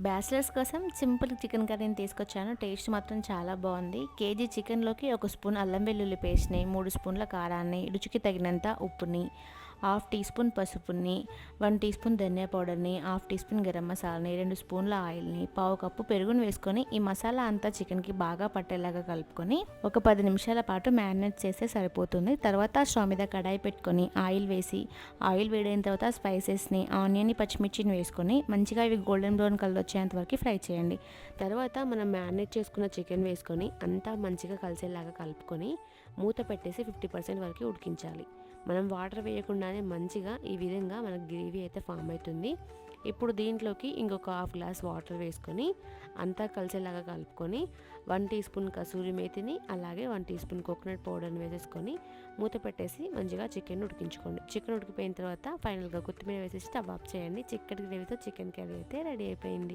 Bachelors కోసం simple chicken కర్రీని తీసుకొచ్చాను. టేస్ట్ మాత్రం చాలా బాగుంది. కేజీ చికెన్లోకి 1 స్పూన్ అల్లం వెల్లుల్లి పేస్ట్ని, 3 స్పూన్ల కారాన్ని, రుచికి తగినంత ఉప్పుని, హాఫ్ టీ స్పూన్ పసుపుని, 1 టీ స్పూన్ ధనియా పౌడర్ని, హాఫ్ టీ స్పూన్ గరం మసాలాని, 2 స్పూన్ల ఆయిల్ని, పావు కప్పు పెరుగుని వేసుకొని ఈ మసాలా అంతా చికెన్కి బాగా పట్టేలాగా కలుపుకొని ఒక 10 నిమిషాల పాటు మ్యారినేట్ చేస్తే సరిపోతుంది. తర్వాత స్టవ్ మీద కడాయి పెట్టుకొని ఆయిల్ వేసి, ఆయిల్ వేడైన తర్వాత స్పైసెస్ని, ఆనియన్ని, పచ్చిమిర్చిని వేసుకొని మంచిగా ఇవి గోల్డెన్ బ్రౌన్ కలర్ వచ్చేంత వరకు ఫ్రై చేయండి. తర్వాత మనం మ్యారినేట్ చేసుకున్న చికెన్ వేసుకొని అంతా మంచిగా కలిసేలాగా కలుపుకొని మూత పెట్టేసి 50% వరకు ఉడికించాలి. మనం వాటర్ వేయకుండానే మంచిగా ఈ విధంగా మనకు గ్రేవీ అయితే ఫామ్ అవుతుంది. ఇప్పుడు దీంట్లోకి ఇంకొక హాఫ్ గ్లాస్ వాటర్ వేసుకొని అంతా కలిసేలాగా కలుపుకొని 1 టీ స్పూన్ కసూరి మేతిని, అలాగే 1 టీ స్పూన్ కోకోనట్ పౌడర్ని వేసేసుకొని మూత పెట్టేసి మంచిగా చికెన్ ఉడికించుకోండి. చికెన్ ఉడికిపోయిన తర్వాత ఫైనల్గా కొత్తిమీర వేసేసి స్టవ్ ఆఫ్ చేయండి. చికెన్ గ్రేవీతో చికెన్ కర్రీ అయితే రెడీ అయిపోయింది.